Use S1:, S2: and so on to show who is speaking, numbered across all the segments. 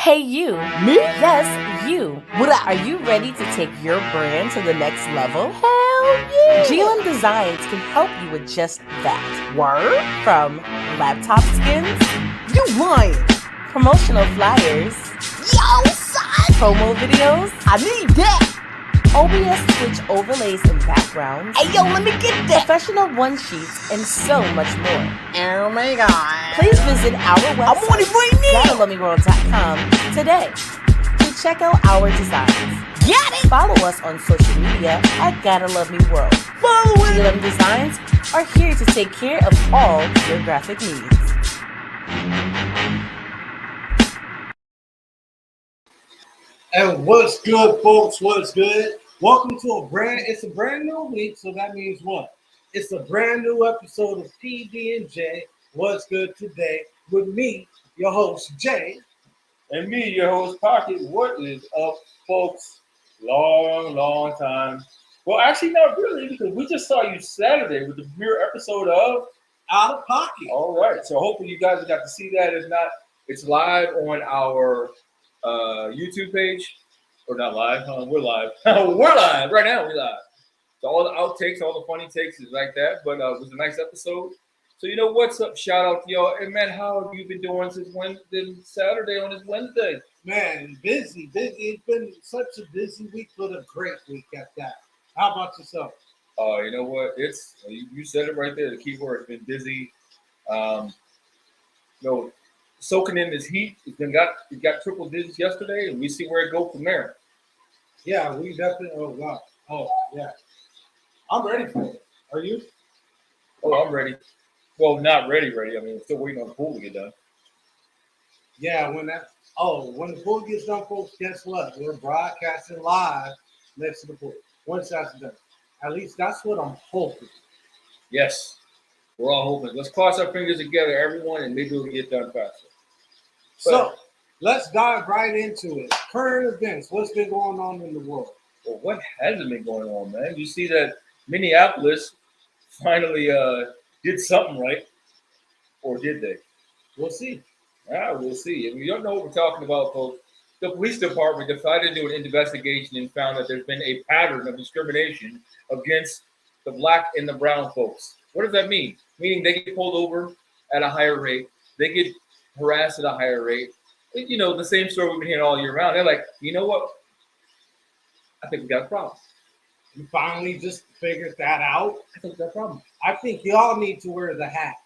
S1: Hey you.
S2: Me?
S1: Yes, you.
S2: What up?
S1: Are you ready to take your brand to the next level?
S2: Hell yeah!
S1: GLM Designs can help you with just that.
S2: Word?
S1: From laptop skins,
S2: You lying?
S1: promotional flyers,
S2: Yo, son!
S1: promo videos,
S2: I need that!
S1: OBS Twitch overlays and backgrounds,
S2: Hey, yo, let me get that!
S1: professional one-sheets, and so much more.
S2: Oh my god.
S1: Please visit our
S2: I'm on it
S1: website,
S2: right now!
S1: GottaLoveMeWorld.com, today to check out our designs.
S2: Got it!
S1: Follow us on social media at Gotta Love Me World.
S2: Follow it!
S1: GLM Designs are here to take care of all your graphic needs.
S3: And what's good, folks? What's good? Welcome to it's a brand new week, so that means what? It's a brand new episode of PD&J. What's good today? With me, your host, Jay.
S4: And me, your host, Pocket. What is up, folks? Long time. Well, actually, not really, because we just saw you Saturday with the premiere episode of
S3: Out of Pocket.
S4: All right. So hopefully you guys got to see that. If not, it's live on our YouTube page. Or not live. We're live. We're live. Right now, we're live. So all the outtakes, all the funny takes is like that. But it was a nice episode. So you know what's up? Shout out to y'all. And man, how have you been doing since Saturday on this Wednesday?
S3: Man, busy. It's been such a busy week, but a great week at that. How about yourself?
S4: You know what? You said it right there. The key word. It's been busy. Soaking in this heat. It got triple digits yesterday, and we see where it goes from there.
S3: Yeah, we definitely. Oh God. Oh yeah. I'm ready for it. Are you?
S4: Oh, I'm ready. Well, not ready. I mean, we're still waiting on the pool to get done.
S3: Yeah, when the pool gets done, folks, guess what? We're broadcasting live next to the pool. Once that's done. At least that's what I'm hoping.
S4: Yes. We're all hoping. Let's cross our fingers together, everyone, and maybe we'll get done faster.
S3: So let's dive right into it. Current events. What's been going on in the world?
S4: Well, what hasn't been going on, man? You see that Minneapolis finally did something right, or did they?
S3: We'll see.
S4: We'll see. If you don't know what we're talking about, folks, the police department decided to do an investigation and found that there's been a pattern of discrimination against the black and the brown folks. What does that mean? Meaning they get pulled over at a higher rate. They get harassed at a higher rate. And, you know, the same story we've been hearing all year round. They're like, you know what? I think we got a problem.
S3: You finally just figured that out?
S4: I think we got a problem.
S3: I think y'all need to wear the hat.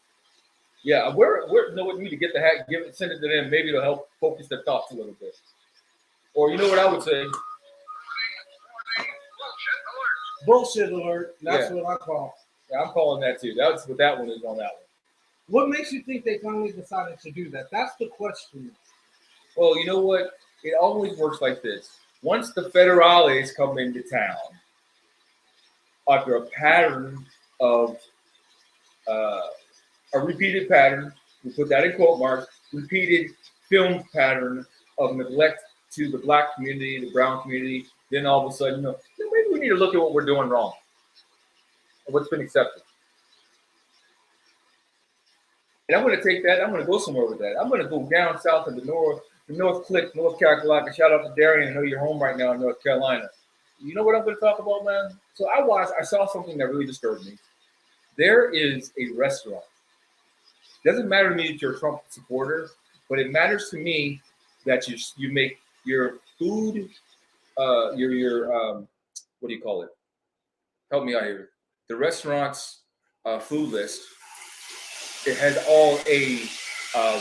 S4: Yeah, you know what, we need to get the hat, send it to them. Maybe it'll help focus their thoughts a little bit. Or you know what I would say?
S3: Bullshit alert. That's what I call.
S4: Yeah, I'm calling that too. That's what that one is on that one.
S3: What makes you think they finally decided to do that? That's the question.
S4: Well, you know what? It always works like this. Once the federales come into town, after a pattern of a repeated pattern, we put that in quote marks, repeated filmed pattern of neglect to the black community, the brown community, then all of a sudden, maybe we need to look at what we're doing wrong and what's been accepted. And I'm going to take that, I'm going to go somewhere with that. I'm going to go down south of the North Cliff, North Carolina. Shout out to Darian. I know you're home right now in North Carolina. You know what I'm going to talk about, man? So I saw something that really disturbed me. There is a restaurant. Doesn't matter to me that you're a Trump supporter, but it matters to me that you make your food, your what do you call it? Help me out here. The restaurant's food list. It has all a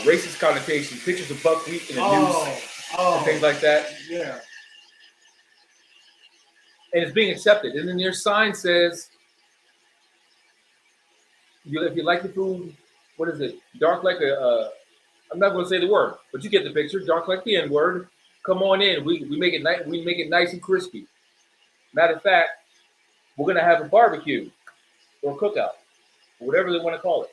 S4: racist connotation, pictures of buckwheat and a noose, and things like that.
S3: Yeah.
S4: And it's being accepted. And then your sign says, if you like the food, what is it? Dark like I'm not going to say the word, but you get the picture. Dark like the N-word. Come on in. We make it nice. We make it nice and crispy. Matter of fact, we're going to have a barbecue or cookout, or whatever they want to call it.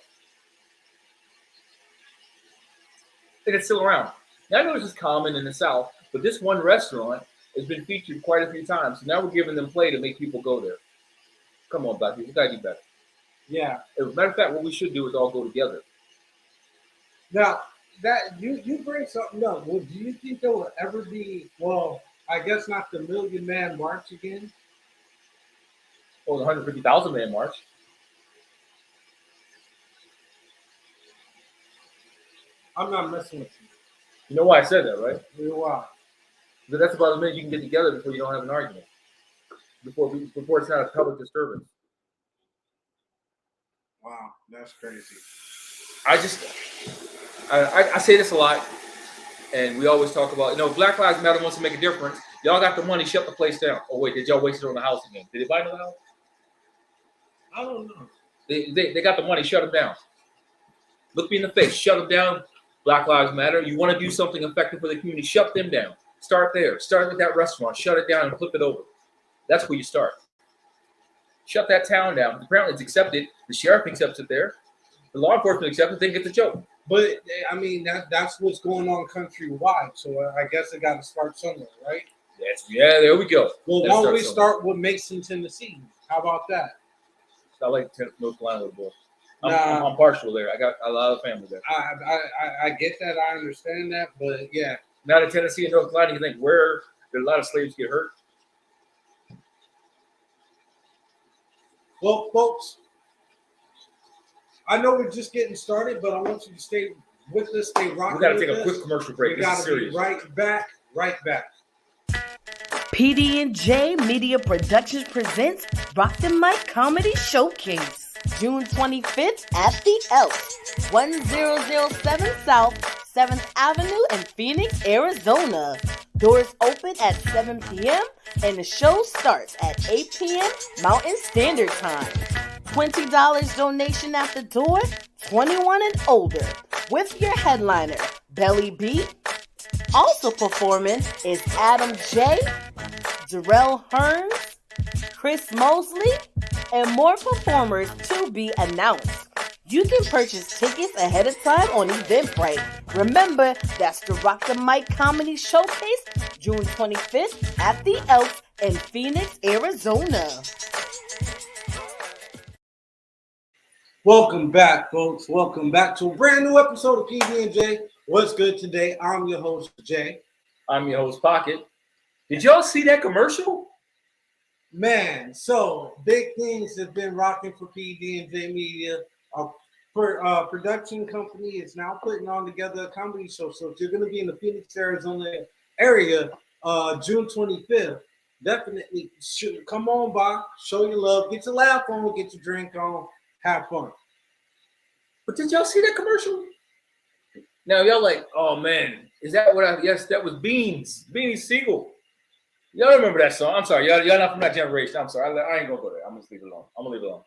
S4: And it's still around. Now I know this is common in the South, but this one restaurant has been featured quite a few times. So now we're giving them play to make people go there. Come on, Black people. We got to do better.
S3: Yeah.
S4: As a matter of fact, what we should do is all go together.
S3: Now, that you bring something up. Well, do you think there will ever be? Well, I guess not the Million Man March again.
S4: Or the 150,000 man march.
S3: I'm not messing with you.
S4: You know why I said that, right?
S3: Why?
S4: Because that's about as many you can get together before you don't have an argument. Before it's not a public disturbance.
S3: Wow, that's crazy.
S4: I say this a lot, and we always talk about, Black Lives Matter wants to make a difference. Y'all got the money, shut the place down. Oh wait, did y'all waste it on the house again? Did they buy another house?
S3: I don't know.
S4: They got the money, shut them down. Look me in the face, shut them down. Black Lives Matter. You want to do something effective for the community, shut them down. Start there. Start with that restaurant, shut it down and flip it over. That's where you start. Shut that town down. Apparently it's accepted. The sheriff accepts it there. The law enforcement accepts it, they get the joke.
S3: But I mean that's what's going on countrywide. So I guess it got to start somewhere, right?
S4: Yes, yeah, there we go.
S3: Well, why don't we start with Mason, Tennessee? How about that?
S4: I like North Carolina a little bit.
S3: Nah.
S4: I'm partial there. I got a lot of family there.
S3: I get that. I understand that. But yeah.
S4: Now in Tennessee and North Carolina, you think where did a lot of slaves get hurt?
S3: Well, folks, I know we're just getting started, but I want you to stay with us, stay rocking.
S4: We got to take a quick commercial break.
S3: We got to be right back.
S1: PD&J Media Productions presents Rock the Mic Comedy Showcase, June 25th at the Elks, 1007 South 7th Avenue in Phoenix, Arizona. Doors open at 7 p.m. and the show starts at 8 p.m. Mountain Standard Time. $20 donation at the door, 21 and older, with your headliner, Belly B. Also performing is Adam J., Jarrell Hearns, Chris Mosley, and more performers to be announced. You can purchase tickets ahead of time on Eventbrite. Remember, that's the Rock the Mic Comedy Showcase, June 25th at the Elks in Phoenix, Arizona.
S3: Welcome back, folks. Welcome back to a brand new episode of PD&J. What's good today? I'm your host, Jay.
S4: I'm your host, Pocket. Did y'all see that commercial?
S3: Man, so big things have been rocking for PD&J Media. Production company is now putting on together a comedy show. So if you're going to be in the Phoenix, Arizona area, June 25th, definitely come on by, show your love, get your laugh on, get your drink on, have fun.
S4: But did y'all see that commercial? Now y'all like, oh man, is that what yes, that was Beanie Siegel. Y'all remember that song? I'm sorry, y'all not from that generation. I'm sorry, I ain't gonna go there. I'm gonna leave it alone.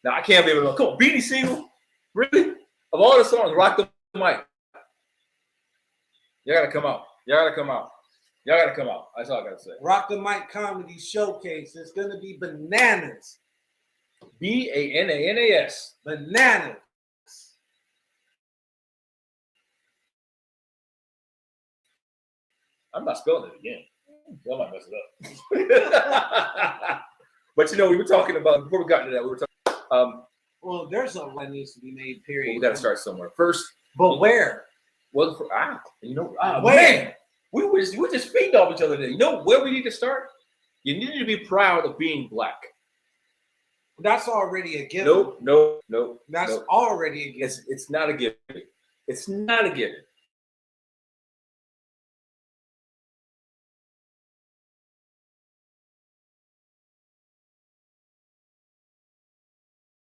S4: Now I can't leave it alone. Come on, Beanie Siegel. Really? Of all the songs, Rock the Mic. You gotta come out. That's all I gotta say.
S3: Rock the Mic Comedy Showcase. It's gonna be bananas.
S4: BANANAS.
S3: Bananas.
S4: I'm not spelling it again. Y'all might mess it up. But we were talking about, before we got into that, we were talking.
S3: Well, there's a that needs to be made, period.
S4: Well, we got to start somewhere. First.
S3: But where?
S4: Well,
S3: where?
S4: Man, we just feeding off each other today. You know where we need to start? You need to be proud of being black.
S3: That's already a given.
S4: No.
S3: That's already a given.
S4: It's not a given. It's not a given.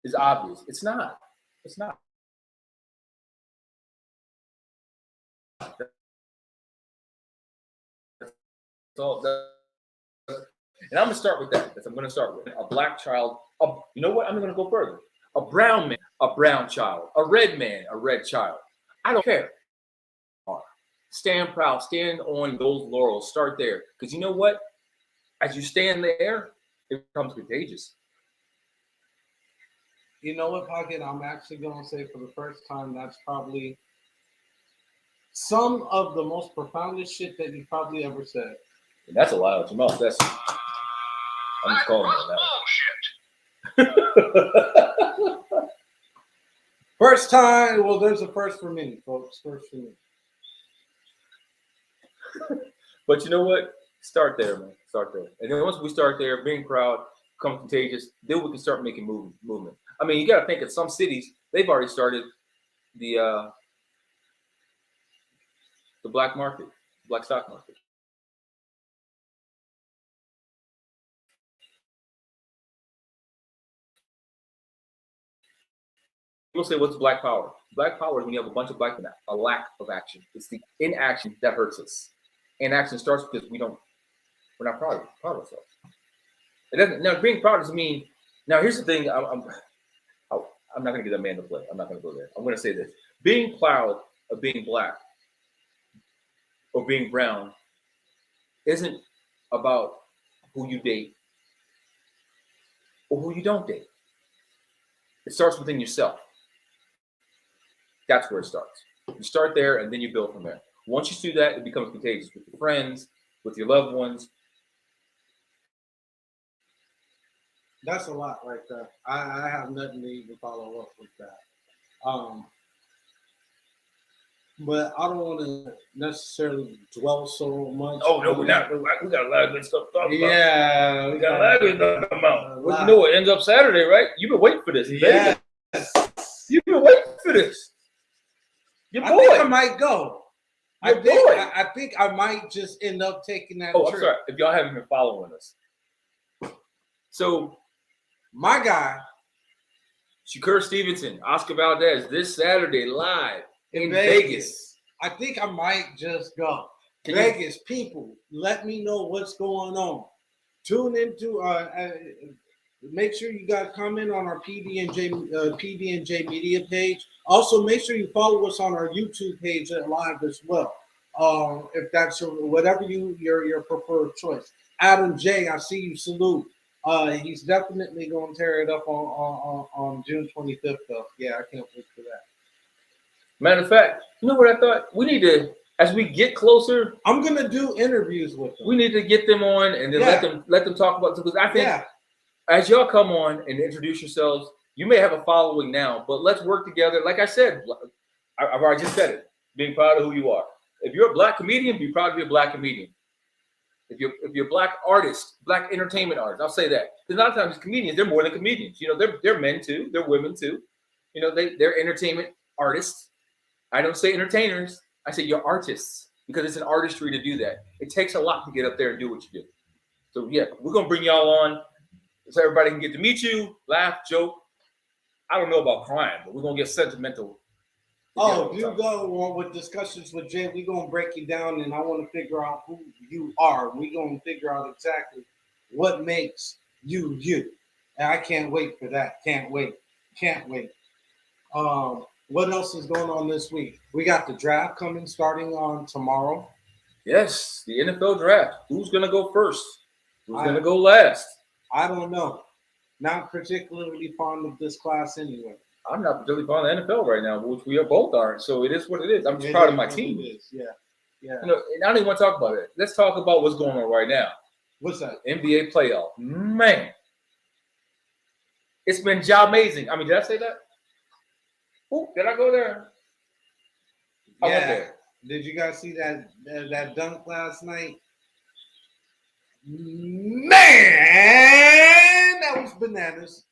S4: It's obvious. It's not. And I'm going to start with that. I'm going to start with a black child. You know what? I'm going to go further. A brown man, a brown child. A red man, a red child. I don't care. Stand proud. Stand on those laurels. Start there. Because you know what? As you stand there, it becomes contagious.
S3: You know what, Pocket? I'm actually going to say for the first time, that's probably some of the most profoundest shit that you probably ever said.
S4: And that's a lie out your mouth. I'm just calling it that.
S3: First time. Well, there's a first for many, folks. First for me.
S4: But you know what? Start there, man. Start there. And then once we start there, being proud, become contagious, then we can start making movement. I mean, you got to think in some cities, they've already started the black market, black stock market. People say, what's black power? Black power is when you have a bunch of black men, a lack of action. It's the inaction that hurts us. Inaction starts because we're not proud of ourselves. It doesn't. Now, being proud doesn't mean. Now, here's the thing. I'm not going to get that man to play. I'm not going to go there. I'm going to say this: being proud of being black or being brown isn't about who you date or who you don't date. It starts within yourself. That's where it starts. You start there, and then you build from there. Once you do that, it becomes contagious with your friends, with your loved ones.
S3: That's a lot right there. I have nothing to even follow up with that. But I don't want to necessarily dwell so much.
S4: Oh no, we're not. We got a lot of good stuff to talk about.
S3: Yeah,
S4: we got a lot of good stuff to talk about. Well, you know what ends up Saturday, right? You've been waiting for this.
S3: Yes.
S4: You've been waiting for this. Your boy.
S3: I think I might go. I think I might just end up taking that trip.
S4: I'm sorry. If y'all haven't been following us. So,
S3: my guy,
S4: Shakur Stevenson, Oscar Valdez, this Saturday live in Vegas.
S3: I think I might just go. Vegas, people, let me know what's going on. Tune into make sure you guys comment on our PD&J media page. Also, make sure you follow us on our YouTube page live as well. If that's whatever your preferred choice. Adam J, I see you. Salute. He's definitely going to tear it up on June 25th, though. Yeah, I can't wait for that.
S4: Matter of fact, you know what I thought? We need to, as we get closer,
S3: I'm going to do interviews with them.
S4: We need to get them on and then let them talk about it. Because I think as y'all come on and introduce yourselves, you may have a following now, but let's work together. Like I said, I've already just said it, being proud of who you are. If you're a black comedian, be proud to be a black comedian. If you're a black artist, black entertainment artist, I'll say that. Because a lot of times comedians, they're more than comedians. You know, they're men too, they're women too. You know, they're entertainment artists. I don't say entertainers, I say you're artists, because it's an artistry to do that. It takes a lot to get up there and do what you do. So yeah, we're gonna bring y'all on so everybody can get to meet you, laugh, joke. I don't know about crime, but we're gonna get sentimental.
S3: Oh, you go with discussions with Jay. We're going to break you down, and I want to figure out who you are. We're going to figure out exactly what makes you, you. And I can't wait for that. Can't wait. What else is going on this week? We got the draft starting on tomorrow.
S4: Yes, the NFL draft. Who's going to go first? Who's going to go last?
S3: I don't know. Not particularly fond of this class anyway.
S4: I'm not particularly fond of the NFL right now, which we both aren't. So it is what it is. I'm just proud of my team.
S3: Yeah.
S4: You know, and I don't even want to talk about it. Let's talk about what's going on right now.
S3: What's that?
S4: NBA playoff. Man, it's been amazing. I mean, did I say that? Ooh, did I go there? I went there.
S3: Did you guys see that dunk last night? Man, that was bananas.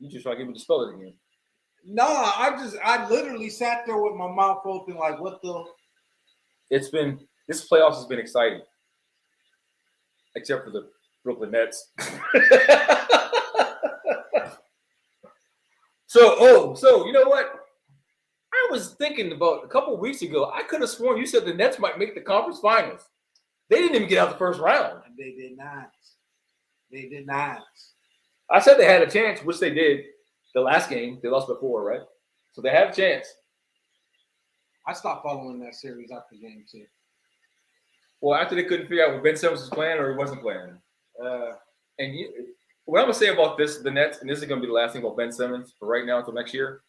S4: You just try to get me to spell it again.
S3: No, I literally sat there with my mouth open, like, what the?
S4: This playoffs has been exciting, except for the Brooklyn Nets. So you know what? I was thinking about a couple of weeks ago. I could have sworn you said the Nets might make the conference finals. They didn't even get out the first round.
S3: They did not.
S4: I said they had a chance, which they did. The last game, they lost by 4, right? So they have a chance.
S3: I stopped following that series after game 2.
S4: Well, after they couldn't figure out what Ben Simmons was playing or he wasn't playing. What I'm going to say about the Nets, and this is going to be the last thing about Ben Simmons for right now until next year,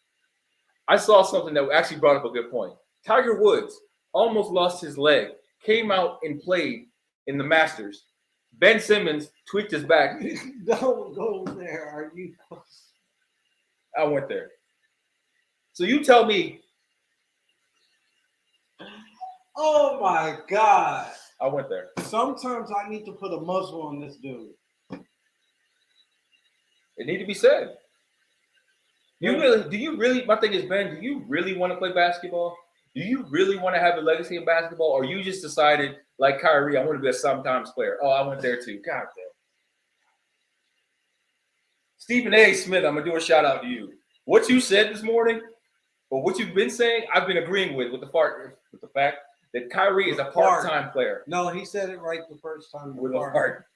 S4: I saw something that actually brought up a good point. Tiger Woods almost lost his leg, came out and played in the Masters. Ben Simmons tweaked his back.
S3: Don't go there. Are you?
S4: I went there. So you tell me.
S3: Oh my God.
S4: I went there.
S3: Sometimes I need to put a muzzle on this dude.
S4: It need to be said. Do you really, my thing is, Ben, do you really want to play basketball? Do you really want to have a legacy in basketball? Or you just decided, like Kyrie, I want to be a sometimes player? Oh, I went there too. God damn. Stephen A. Smith, I'm going to do a shout out to you. What you said this morning, or what you've been saying, I've been agreeing with the fact that Kyrie is a part-time player.
S3: No, he said it right the first time.
S4: With a fart.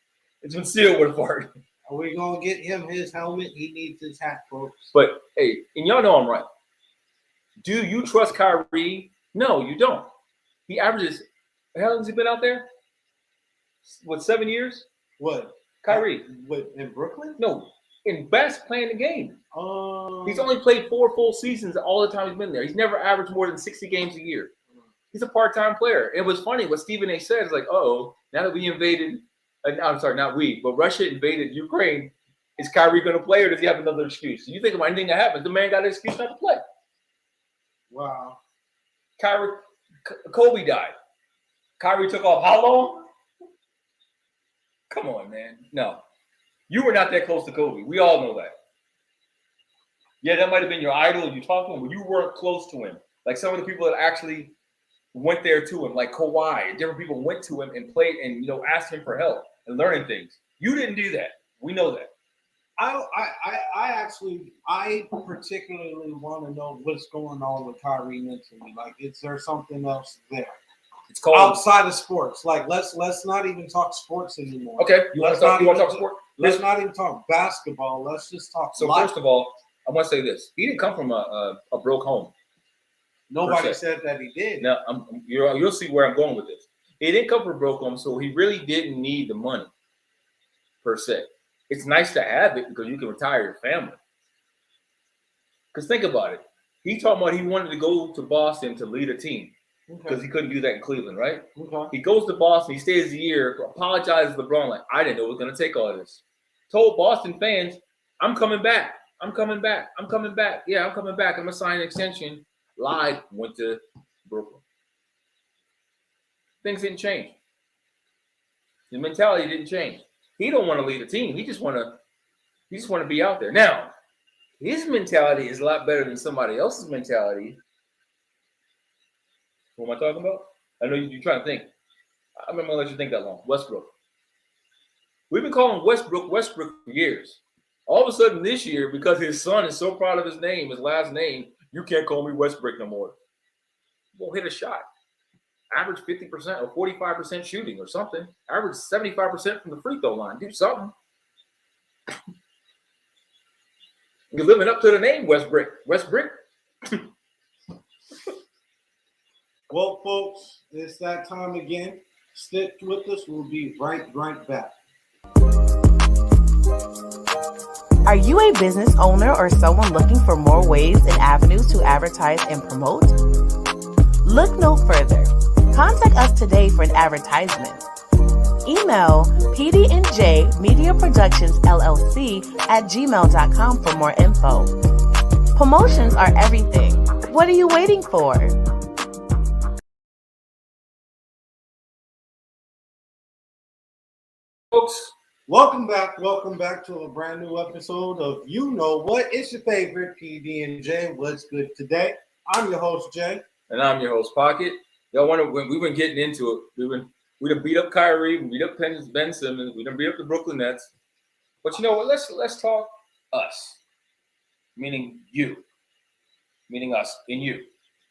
S4: It's been sealed with a fart.
S3: Are we going to get him his helmet? He needs his hat, folks.
S4: But, hey, and y'all know I'm right. Do you trust Kyrie? No, you don't. He averages, how long has he been out there? What, 7 years?
S3: What?
S4: Kyrie.
S3: What, in Brooklyn?
S4: No, in best playing the game. He's only played 4 full seasons all the time he's been there. He's never averaged more than 60 games a year. He's a part-time player. It was funny what Stephen A. said is like, now that we invaded, I'm sorry, not we, but Russia invaded Ukraine, is Kyrie going to play or does he have another excuse? You think about anything that happens, the man got an excuse not to play.
S3: Wow.
S4: Kobe died. Kyrie took off how long? Come on, man. No. You were not that close to Kobe. We all know that. Yeah, that might have been your idol. You talked to him, but you weren't close to him. Like some of the people that actually went there to him, like Kawhi, and different people went to him and played and asked him for help and learning things. You didn't do that. We know that.
S3: I particularly want to know what's going on with Kyrie mentally. Like, is there something else there?
S4: It's called
S3: outside of sports. Like, let's not even talk sports anymore.
S4: Okay, you want to talk sport?
S3: Let's not even talk basketball. Let's just talk.
S4: So
S3: life.
S4: First of all, I want to say this: he didn't come from a broke home.
S3: Nobody said that he did.
S4: Now, you'll see where I'm going with this. He didn't come from a broke home, so he really didn't need the money per se. It's nice to have it because you can retire your family. Because think about it. He talking about he wanted to go to Boston to lead a team because he couldn't do that in Cleveland, right?
S3: Okay.
S4: He goes to Boston. He stays a year, apologizes to LeBron like, I didn't know it was going to take all this. Told Boston fans, I'm coming back. I'm coming back. I'm coming back. Yeah, I'm coming back. I'm going to sign an extension. Lied, went to Brooklyn. Things didn't change. The mentality didn't change. He don't want to lead a team. He just want to be out there. Now, his mentality is a lot better than somebody else's mentality. What am I talking about? I know you're trying to think. I'm not going to let you think that long. Westbrook. We've been calling Westbrook for years. All of a sudden this year, because his son is so proud of his name, his last name, you can't call me Westbrook no more. Well, hit a shot. Average 50% or 45% shooting or something. Average 75% from the free throw line. Do something. You're living up to the name, Westbrook. Westbrook.
S3: Well, folks, it's that time again. Stick with us. We'll be right back.
S1: Are you a business owner or someone looking for more ways and avenues to advertise and promote? Look no further. Contact us today for an advertisement. Email PD&J Media Productions LLC at gmail.com for more info. Promotions are everything. What are you waiting for?
S4: Folks,
S3: welcome back to a brand new episode of You Know What. It's your favorite PD&J. What's good today? I'm your host, Jay.
S4: And I'm your host, Pocket. Y'all wonder when we've been getting into it. We done beat up Kyrie, we beat up Ben Simmons, we done beat up the Brooklyn Nets. But you know what? Let's talk us. Meaning you. Meaning us and you.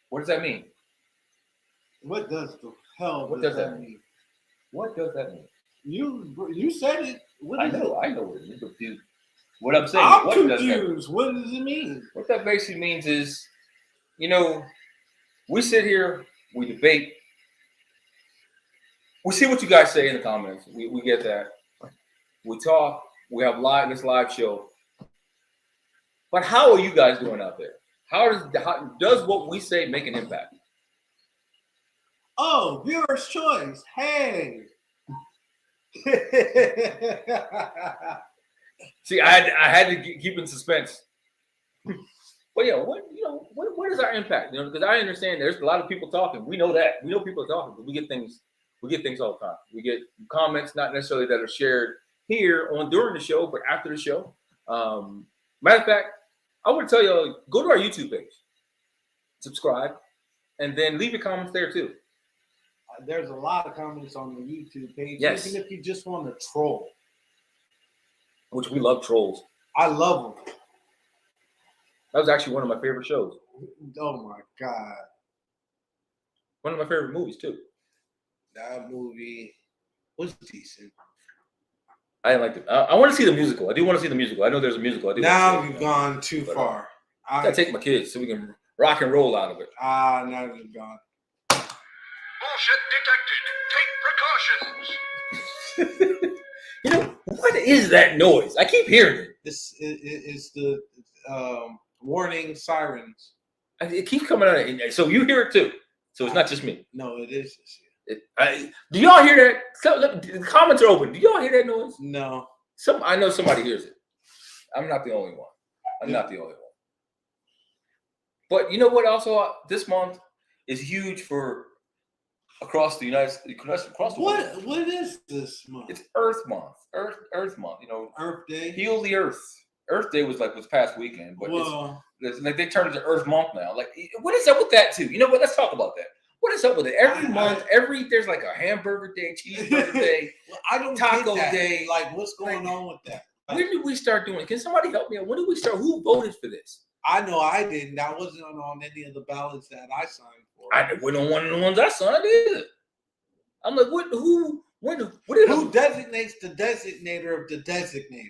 S4: What does that mean?
S3: What does the hell
S4: does that mean? What does that mean?
S3: You said it.
S4: I know what it means. Confused. What I'm saying.
S3: I'm
S4: what
S3: confused. What does it mean?
S4: What that basically means is, we sit here, we debate. We see what you guys say in the comments. We get that. We talk. We have this live show. But how are you guys doing out there? How does what we say make an impact?
S3: Oh, viewer's choice. Hey.
S4: See, I had to keep in suspense. But yeah, what is our impact? Because I understand there's a lot of people talking. We know that. We know people are talking, but we get things We get things all the time. We get comments, not necessarily that are shared here on during the show, but after the show. Matter of fact, I want to tell y'all, go to our YouTube page, subscribe, and then leave your comments there too.
S3: There's a lot of comments on the YouTube page.
S4: Yes.
S3: Even if you just want to troll.
S4: Which we love trolls.
S3: I love them.
S4: That was actually one of my favorite shows.
S3: Oh my God.
S4: One of my favorite movies too.
S3: That movie was decent.
S4: I didn't like it. I want to see the musical. I do want to see the musical. I know there's a musical. I do
S3: Now you've gone too far.
S4: I gotta take my kids so we can rock and roll out of it.
S3: Now you've gone.
S5: Bullshit detected. Take precautions.
S4: You know, what is that noise? I keep hearing it.
S3: It's the warning sirens.
S4: It keeps coming out. So you hear it too. So it's not just me.
S3: No, it is.
S4: Do y'all hear that? The comments are open. Do y'all hear that noise?
S3: No.
S4: I know somebody hears it. I'm not the only one. I'm not the only one. But you know what? Also, this month is huge for across the United States, across the world.
S3: What is this month?
S4: It's Earth Month. Earth Month. You know,
S3: Earth Day.
S4: Heal the Earth. Earth Day was past weekend, but it's like they turned it to Earth Month now. Like, what is up with that too? You know what? Let's talk about that. What is up with it? Every month, there's like a hamburger day, cheeseburger day,
S3: I don't
S4: taco
S3: get that.
S4: day.
S3: Like, what's going on with that?
S4: When did we start doing it? Can somebody help me out? When did we start? Who voted for this?
S3: I know I didn't. I wasn't on any of the ballots that I signed for.
S4: I wasn't on one of the ones I signed either. I'm like, what? Who
S3: designates the designator of the designator?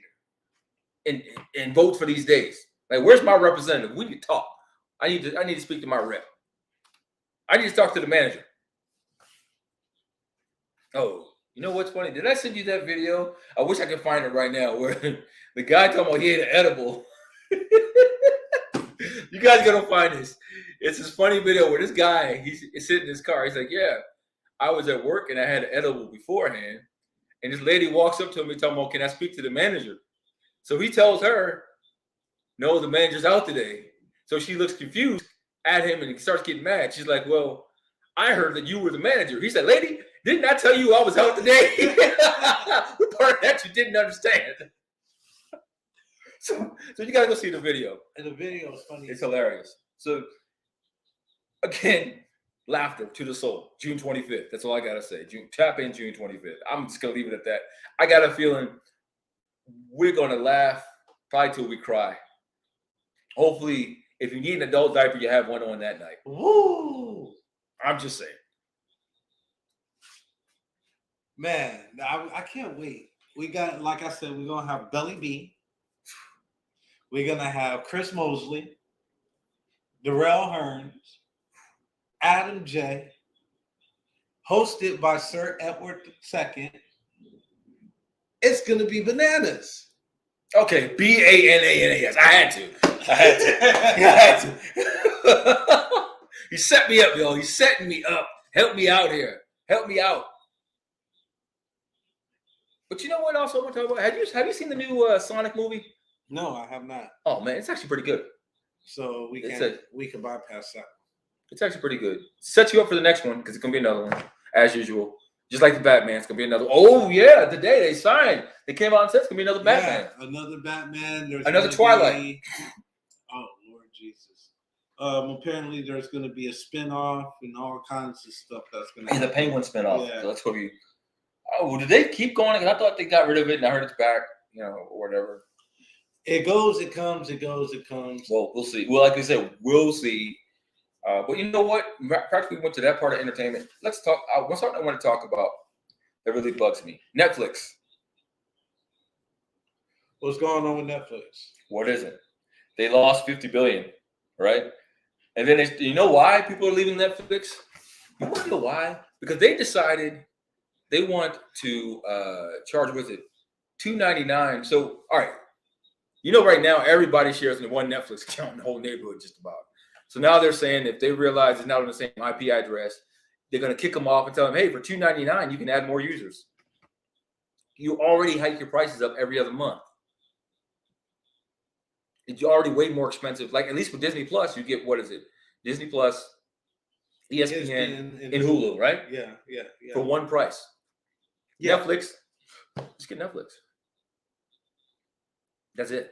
S4: And vote for these days? Like, where's my representative? We need to talk. I need to speak to my rep. I need to talk to the manager. Oh, you know what's funny? Did I send you that video? I wish I could find it right now where the guy talking about he ate an edible. You guys gotta find this. It's this funny video where this guy, he's sitting in his car. He's like, yeah, I was at work and I had an edible beforehand. And this lady walks up to him and tells him, can I speak to the manager? So he tells her, no, the manager's out today. So she looks confused at him and he starts getting mad. She's like, well, I heard that you were the manager. He said, lady, didn't I tell you I was out today? What part of that you didn't understand? So you gotta go see the video.
S3: And the video is funny.
S4: It's hilarious. So again, laughter to the soul. June 25th. That's all I gotta say. Tap in June 25th. I'm just gonna leave it at that. I got a feeling we're gonna laugh probably till we cry. Hopefully, if you need an adult diaper, you have one on that night.
S3: Woo!
S4: I'm just saying.
S3: Man, I can't wait. We got, like I said, we're gonna have Belly B. We're gonna have Chris Mosley, Darrell Hearns, Adam J. Hosted by Sir Edward II. It's gonna be bananas.
S4: Okay, BANANAS. I had to. He set me up, yo. He's setting me up. Help me out here. Help me out. But you know what? Also, I want to talk about. Have you seen the new Sonic movie?
S3: No, I have not.
S4: Oh man, it's actually pretty good.
S3: So we can bypass that.
S4: It's actually pretty good. Set you up for the next one because it's gonna be another one as usual. Just like the Batman, it's gonna be another. Oh yeah, today they signed. They came out and said it's gonna be another Batman.
S3: Yeah, another Batman. There's
S4: another Twilight.
S3: Oh Lord Jesus. Apparently there's gonna be a spinoff and all kinds of stuff that's gonna.
S4: And the Penguin spinoff.
S3: Yeah.
S4: So that's gonna be. Oh, did they keep going? I thought they got rid of it, and I heard it's back. You know, or whatever.
S3: It goes, it comes, it goes, it comes.
S4: Well, we'll see. Well, like I said, we'll see. But you know what? Practically went to that part of entertainment. Let's talk. What's something I want to talk about that really bugs me? Netflix.
S3: What's going on with Netflix?
S4: What is it? They lost $50 billion, right? And then you know why people are leaving Netflix? You want to know why? Because they decided they want to charge, was it $2.99? So, all right. You know, right now, everybody shares in one Netflix account in the whole neighborhood just about. So now they're saying if they realize it's not on the same IP address, they're going to kick them off and tell them, hey, for $2.99, you can add more users. You already hike your prices up every other month. It's already way more expensive. Like, at least with Disney Plus, you get, what is it? Disney Plus, ESPN and Hulu, right?
S3: Yeah.
S4: For one price.
S3: Yeah.
S4: Netflix. Just get Netflix. That's it.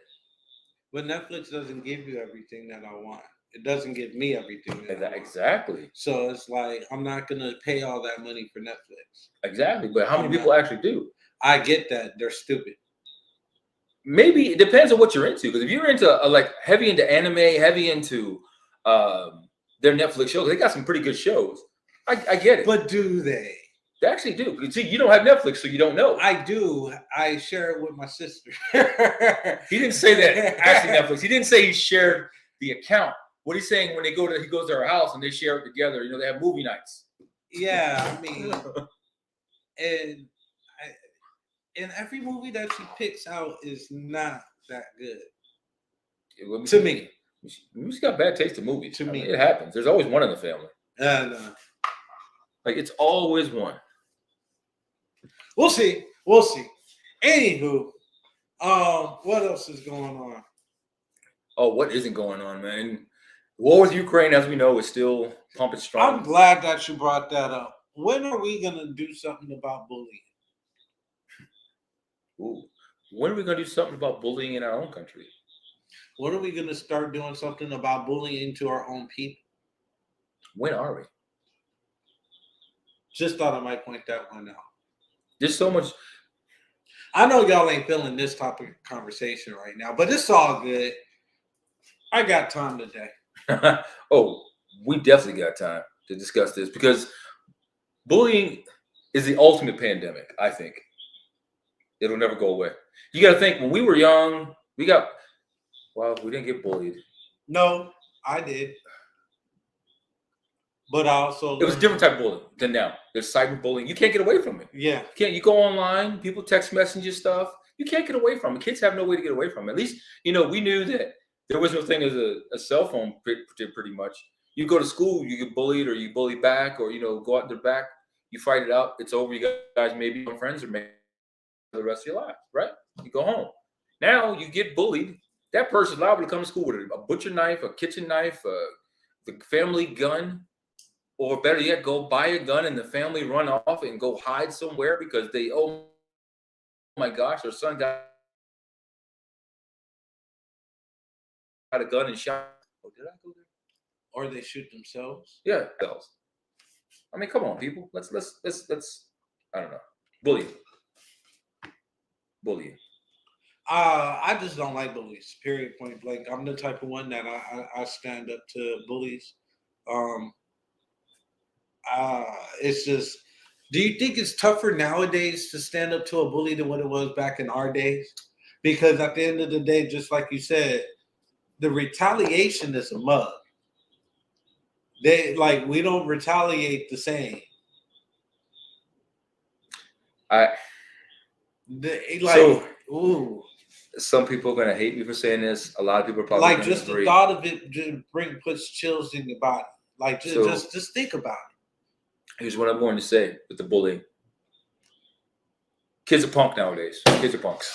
S3: But Netflix doesn't give you everything that I want. It doesn't give me everything that I want.
S4: Exactly.
S3: So it's like I'm not gonna pay all that money for Netflix.
S4: Exactly. But how many people actually do?
S3: I get that. They're stupid.
S4: Maybe it depends on what you're into. Because if you're into like heavy into anime, heavy into their Netflix shows, they got some pretty good shows. I get it.
S3: But do they?
S4: They actually do. Because see, you don't have Netflix, so you don't know.
S3: I do. I share it with my sister.
S4: He didn't say that actually Netflix. He didn't say he shared the account. What he's saying when he goes to her house and they share it together. You know, they have movie nights.
S3: Yeah, I mean, and every movie that she picks out is not that good. To me.
S4: She's got bad taste in movies.
S3: To me.
S4: It happens. There's always one in the family.
S3: And
S4: like it's always one.
S3: We'll see. Anywho, what else is going on?
S4: Oh, what isn't going on, man? War with Ukraine, as we know, is still pumping strong.
S3: I'm glad that you brought that up. When are we gonna do something about bullying?
S4: Ooh. When are we gonna do something about bullying in our own country?
S3: When are we gonna start doing something about bullying to our own people?
S4: When are we?
S3: Just thought I might point that one out.
S4: There's so much.
S3: I know y'all ain't feeling this topic of conversation right now, but it's all good. I got time today.
S4: Oh, we definitely got time to discuss this because bullying is the ultimate pandemic, I think. It'll never go away. You got to think, when we were young, we didn't get bullied.
S3: No, I did. But also,
S4: it was a different type of bullying than now. There's cyberbullying. You can't get away from it.
S3: Yeah.
S4: You go online, people text messenger stuff. You can't get away from it. Kids have no way to get away from it. At least, we knew that there was no thing as a cell phone pretty much. You go to school, you get bullied or you bully back or, go out the back. You fight it out. It's over. You guys maybe become friends or maybe the rest of your life, right? You go home. Now you get bullied. That person's liable to come to school with a butcher knife, a kitchen knife, the family gun. Or better yet, go buy a gun and the family run off and go hide somewhere because oh my gosh, their son got a gun and shot. Oh, did I go there?
S3: Or they shoot themselves.
S4: Yeah, themselves. I mean, come on, people. Let's. I don't know. Bullying.
S3: I just don't like bullies. Period. Point blank. I'm the type of one that I stand up to bullies. It's just, do you think it's tougher nowadays to stand up to a bully than what it was back in our days? Because at the end of the day, just like you said, the retaliation is a mug. We don't retaliate the same.
S4: Some people are going to hate me for saying this. A lot of people are probably
S3: like just agree. The thought of it just puts chills in your body. Like just think about it.
S4: Here's what I'm going to say with the bullying. Kids are punk nowadays. Kids are punks.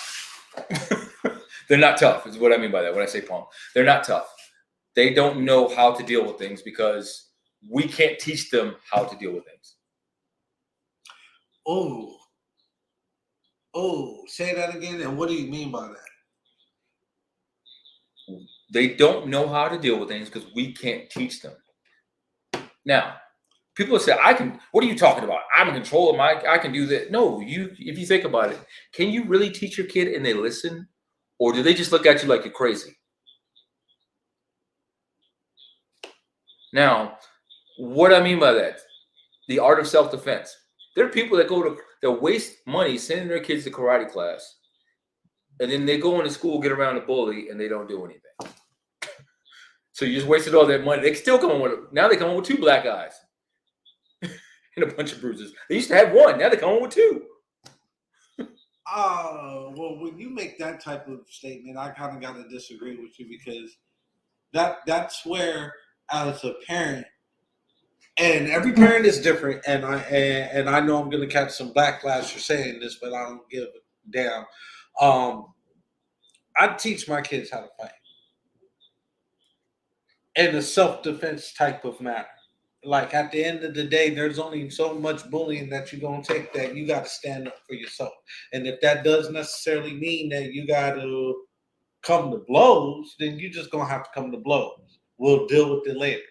S4: They're not tough, is what I mean by that when I say punk. They're not tough. They don't know how to deal with things because we can't teach them how to deal with things.
S3: Oh, say that again. And what do you mean by that?
S4: They don't know how to deal with things because we can't teach them. Now, people say, what are you talking about? I'm in control of I can do that. No, if you think about it, can you really teach your kid and they listen? Or do they just look at you like you're crazy? Now, what I mean by that, the art of self-defense. There are people that waste money sending their kids to karate class. And then they go into school, get around a bully, and they don't do anything. So you just wasted all that money. They still come on now they come on with 2 black eyes. And a bunch of bruises. They used to have 1. Now they come on with 2.
S3: Well, when you make that type of statement, I kind of got to disagree with you because that's where, as a parent, and every parent is different, and I know I'm going to catch some backlash for saying this, but I don't give a damn. I teach my kids how to fight in a self-defense type of manner. like at the end of the day, there's only so much bullying that you're gonna take that you got to stand up for yourself. And if that doesn't necessarily mean that you got to come to blows, then you're just gonna have to come to blows. We'll deal with it later.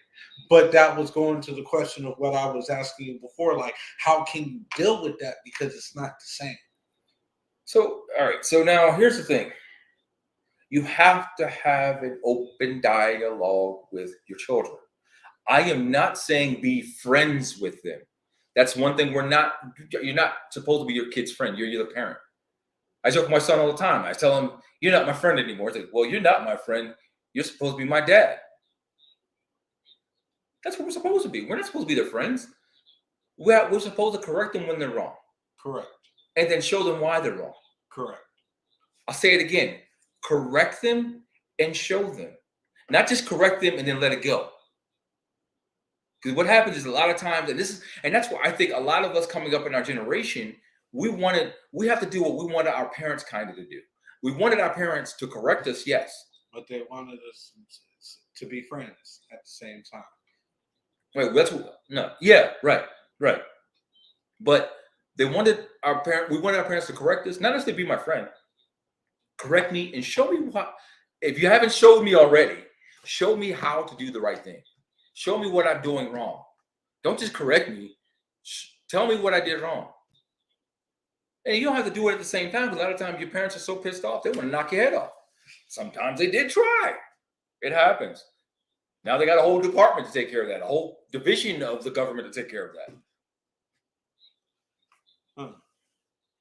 S3: But that was going to the question of what I was asking you before, like how can you deal with that because it's not the same.
S4: So, all right. So now here's the thing. You have to have an open dialogue with your children. I am not saying be friends with them. That's one thing you're not supposed to be your kid's friend. You're the parent. I joke with my son all the time. I tell him, you're not my friend anymore. He's like, well, you're not my friend. You're supposed to be my dad. That's what we're supposed to be. We're not supposed to be their friends. We're supposed to correct them when they're wrong.
S3: Correct.
S4: And then show them why they're wrong.
S3: Correct.
S4: I'll say it again. Correct them and show them. Not just correct them and then let it go. Because what happens is a lot of times, and that's why I think a lot of us coming up in our generation, we have to do what we wanted our parents kind of to do. We wanted our parents to correct us, yes.
S3: But they wanted us to be friends at the same time.
S4: Right, right. But we wanted our parents to correct us, not necessarily be my friend. Correct me and show me what. If you haven't showed me already, show me how to do the right thing. Show me what I'm doing wrong. Don't just correct me. Tell me what I did wrong. And you don't have to do it at the same time. A lot of times your parents are so pissed off, they want to knock your head off. Sometimes they did try. It happens. Now they got a whole department to take care of that, a whole division of the government to take care of that.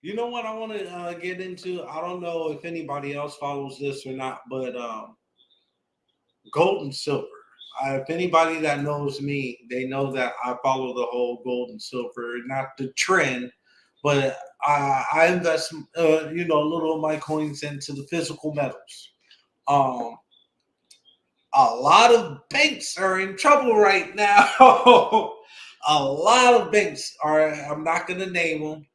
S3: You know what I want to get into? I don't know if anybody else follows this or not, but gold and silver. If anybody that knows me, they know that I follow the whole gold and silver, not the trend, but I invest, a little of my coins into the physical metals. A lot of banks are in trouble right now. A lot of banks are, I'm not going to name them,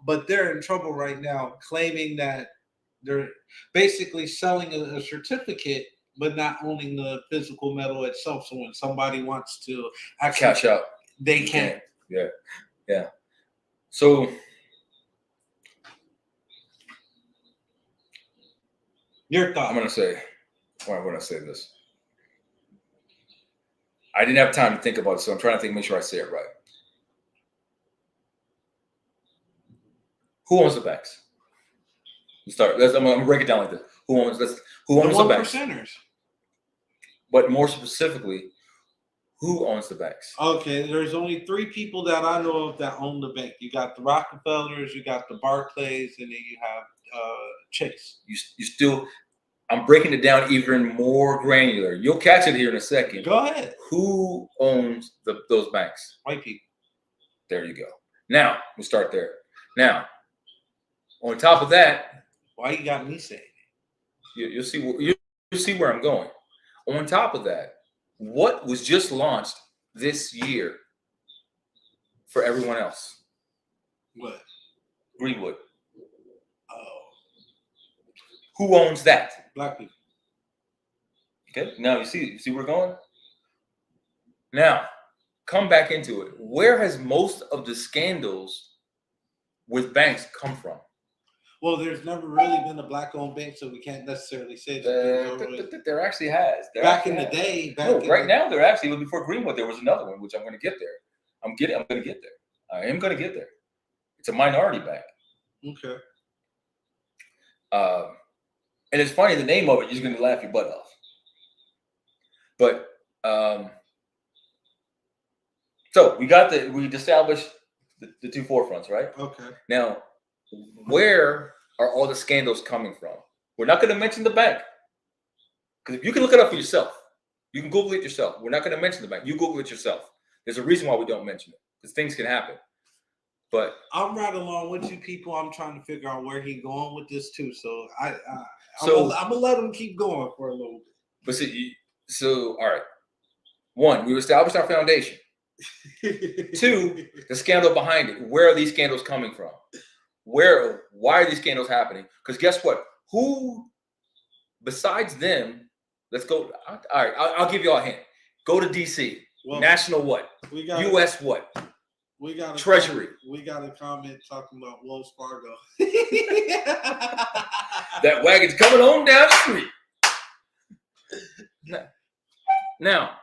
S3: but they're in trouble right now, claiming that they're basically selling a certificate, but not owning the physical metal itself. So when somebody wants to actually
S4: cash out,
S3: they can't.
S4: Yeah. So
S3: your thought?
S4: I'm going to say this. I didn't have time to think about it, so I'm trying to make sure I say it right. Who owns the banks? I'm going to break it down like this. Who owns the banks?
S3: Percenters.
S4: But more specifically, who owns the banks?
S3: Okay, there's only three people that I know of that own the bank. You got the Rockefellers, you got the Barclays, and then you have Chase.
S4: You still. I'm breaking it down even more granular. You'll catch it here in a second.
S3: Go ahead.
S4: Who owns those banks?
S3: White people.
S4: There you go. Now we'll start there. Now, on top of that,
S3: why you got me saying it?
S4: You'll see where I'm going. On top of that, what was just launched this year for everyone else?
S3: What?
S4: Greenwood.
S3: Oh.
S4: Who owns that?
S3: Black people.
S4: Okay. Now you see where we're going? Now, come back into it. Where has most of the scandals with banks come from?
S3: Well, there's never really been a black-owned bank, so we can't necessarily say that.
S4: There actually has.
S3: Back in the day.
S4: Now there actually, before Greenwood, there was another one, which I'm going to get there. I'm going to get there. I am going to get there. It's a minority bank.
S3: Okay.
S4: And it's funny, the name of it, you're just going to laugh your butt off. But so we established the two forefronts, right?
S3: Okay.
S4: Now, where are all the scandals coming from? We're not going to mention the bank, because if you can look it up for yourself, you can Google it yourself. We're not going to mention the bank. You Google it yourself. There's a reason why we don't mention it, because things can happen. But
S3: I'm right along with you people. I'm trying to figure out where he's going with this too. So I'm gonna let him keep going for a little bit.
S4: But so all right. One, we established our foundation. Two, the scandal behind it. Where are these scandals coming from? Why are these scandals happening? Because guess what? Who besides them? Let's go. All right, I'll give you all a hint. Go to DC.
S3: Well,
S4: National what?
S3: we got
S4: U.S. what?
S3: We got
S4: Treasury.
S3: We got a comment talking about Wells Fargo.
S4: That wagon's coming on down the street. Now,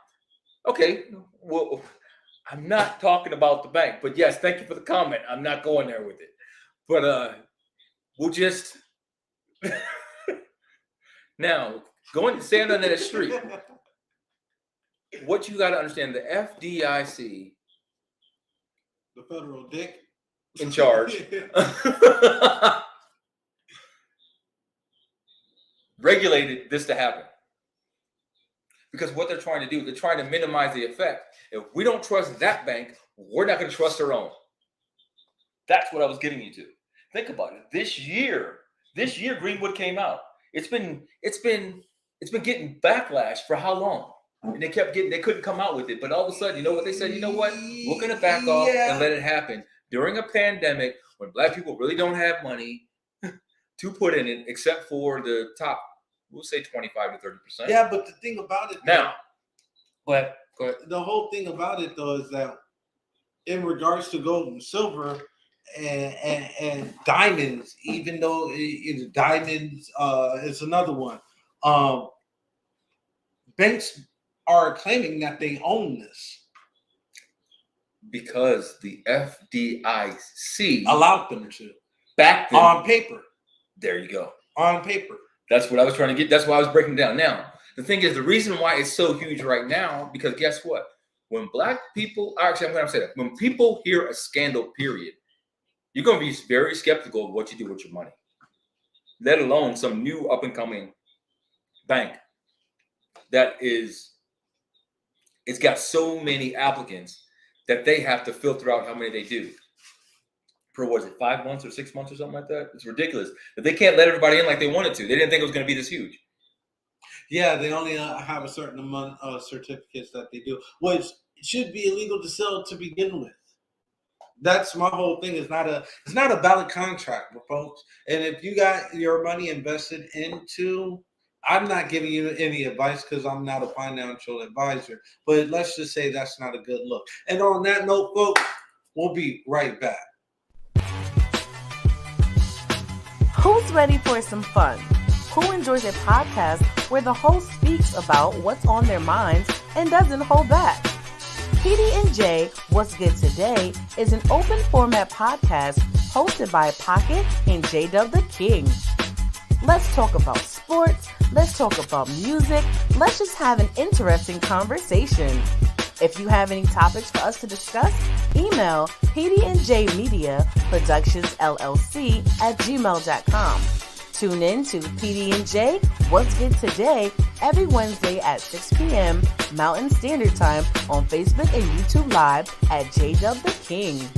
S4: okay, well, I'm not talking about the bank, but yes, thank you for the comment. I'm not going there with it. But we'll just now going to stand on that street. What you got to understand, the FDIC,
S3: the federal dick
S4: in charge, regulated this to happen. Because what they're trying to do, they're trying to minimize the effect. If we don't trust that bank, we're not going to trust our own. That's what I was getting you to. Think about it. This year, Greenwood came out. It's been getting backlash for how long? And they couldn't come out with it. But all of a sudden, you know what they said? You know what? We're going to back off and let it happen during a pandemic when Black people really don't have money to put in it, except for the top, we'll say 25 to 30%.
S3: Yeah, but the thing about it
S4: now, go ahead.
S3: The whole thing about it though is that in regards to gold and silver and diamonds, even though diamonds is another one, banks are claiming that they own this
S4: because the FDIC
S3: allowed them to
S4: back them
S3: on paper.
S4: There you go.
S3: On paper.
S4: That's what I was trying to get. That's why I was breaking it down. Now, the thing is, the reason why it's so huge right now, because guess what? When Black people, actually, I'm going to say that. When people hear a scandal, period, you're going to be very skeptical of what you do with your money, let alone some new up-and-coming bank that it's got so many applicants that they have to filter out how many they do. For was it 5 months or 6 months or something like that? It's ridiculous that they can't let everybody in like they wanted to. They didn't think it was going to be this huge.
S3: Yeah, they only have a certain amount of certificates that they do, which should be illegal to sell to begin with. That's my whole thing. It's not a valid contract, folks. And if you got your money invested into, I'm not giving you any advice because I'm not a financial advisor. But let's just say that's not a good look. And on that note, folks, we'll be right back.
S1: Who's ready for some fun? Who enjoys a podcast where the host speaks about what's on their minds and doesn't hold back? PD&J, What's Good Today, is an open format podcast hosted by Pocket and J-Dub the King. Let's talk about sports, let's talk about music, let's just have an interesting conversation. If you have any topics for us to discuss, email pdnjmediaproductionsllc@gmail.com. Tune in to PD&J What's Good Today every Wednesday at 6 p.m. Mountain Standard Time on Facebook and YouTube Live at JW the King.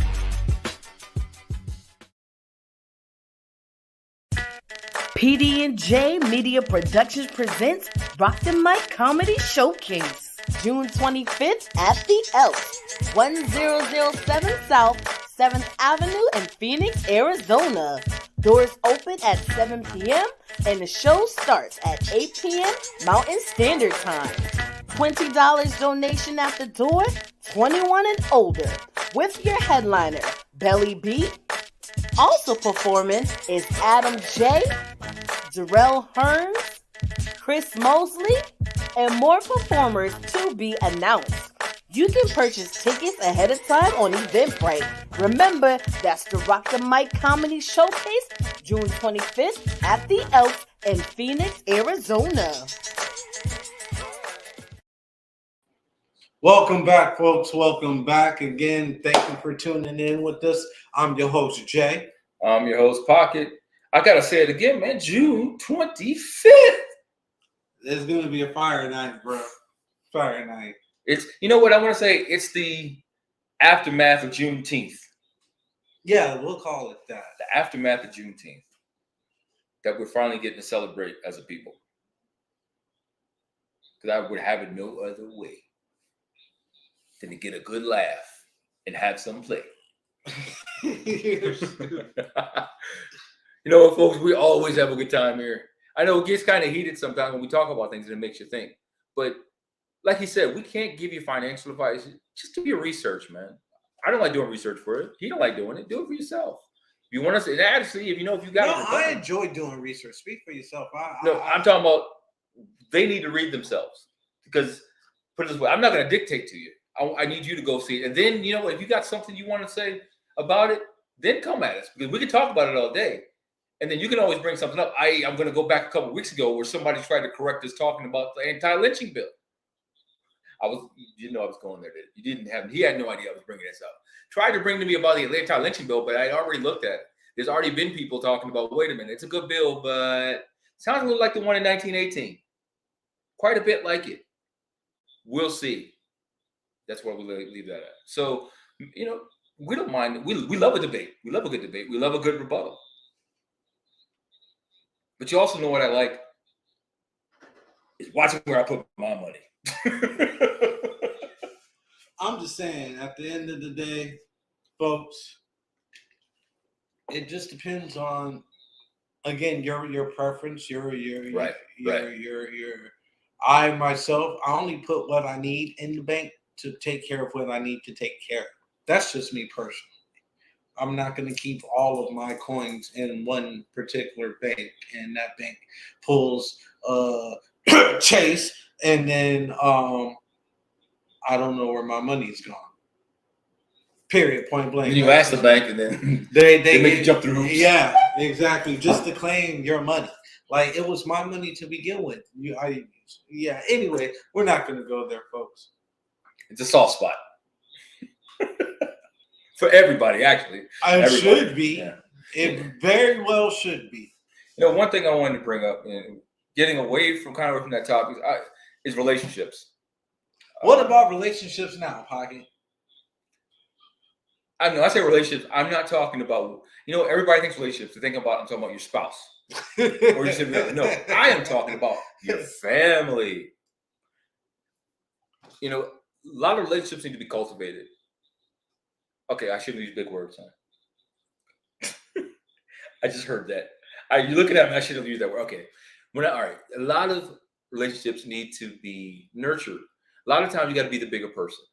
S1: PD&J Media Productions presents Rock the Mic Comedy Showcase. June 25th at the Elks, 1007 South 7th Avenue in Phoenix, Arizona. Doors open at 7 p.m. and the show starts at 8 p.m. Mountain Standard Time. $20 donation at the door, 21 and older, with your headliner, Belly B. Also performing is Adam J., Jarrell Hearns, Chris Mosley, and more performers to be announced. You can purchase tickets ahead of time on Eventbrite. Remember, that's the Rock the Mic Comedy Showcase, June 25th at the Elks in Phoenix, Arizona.
S3: Welcome back, folks. Welcome back again. Thank you for tuning in with us. I'm your host, Jay.
S4: I'm your host, Pocket. I got to say it again, man. June 25th.
S3: It's going to be a fire night, bro. Fire night.
S4: It's, you know what I want to say? It's the aftermath of Juneteenth.
S3: Yeah, we'll call it that.
S4: The aftermath of Juneteenth. That we're finally getting to celebrate as a people. Because I would have it no other way than to get a good laugh and have some play. You know what, folks? We always have a good time here. I know it gets kind of heated sometimes when we talk about things and it makes you think. But like he said, we can't give you financial advice. Just do your research, man. I don't like doing research for it. He don't like doing it. Do it for yourself. If you want us, and actually, if you know if you got
S3: No,
S4: it,
S3: I
S4: done.
S3: enjoy doing research. Speak for yourself.
S4: I'm talking about they need to read themselves because put it this way, I'm not going to dictate to you. I need you to go see it, and then you know if you got something you want to say about it, then come at us because we can talk about it all day. And then you can always bring something up. I'm going to go back a couple of weeks ago where somebody tried to correct us talking about the anti-lynching bill. You didn't know I was going there, did you? You didn't have. He had no idea I was bringing this up. Tried to bring to me about the anti-lynching bill, but I already looked at it. There's already been people talking about, wait a minute, it's a good bill, but sounds a little like the one in 1918. Quite a bit like it. We'll see. That's where we'll leave that at. So, you know, we don't mind. We love a debate. We love a good debate. We love a good rebuttal. But you also know what I like is watching where I put my money.
S3: I'm just saying, at the end of the day, folks, it just depends on, again, your preference, your
S4: Right.
S3: I myself, I only put what I need in the bank to take care of what I need to take care of. That's just me personally. I'm not going to keep all of my coins in one particular bank, and that bank pulls Chase, and then I don't know where my money's gone. Period. Point blank.
S4: Then you ask the bank, and then
S3: they
S4: make you jump through hoops.
S3: Yeah, exactly. Just to claim your money, like it was my money to begin with. Anyway, we're not going to go there, folks.
S4: It's a soft spot for everybody, actually.
S3: It should be.
S4: Yeah.
S3: It very well should be.
S4: You know, one thing I wanted to bring up, and getting away from that topic, is relationships.
S3: What about relationships now, Pocket?
S4: I know I say relationships. I'm not talking about, everybody thinks relationships. I'm talking about your spouse. Or you said, no, I am talking about your family. You know, a lot of relationships need to be cultivated. Okay, I shouldn't use big words, huh? I just heard that. You're looking at me, I shouldn't have used that word. Okay. All right. A lot of relationships need to be nurtured. A lot of times you got to be the bigger person.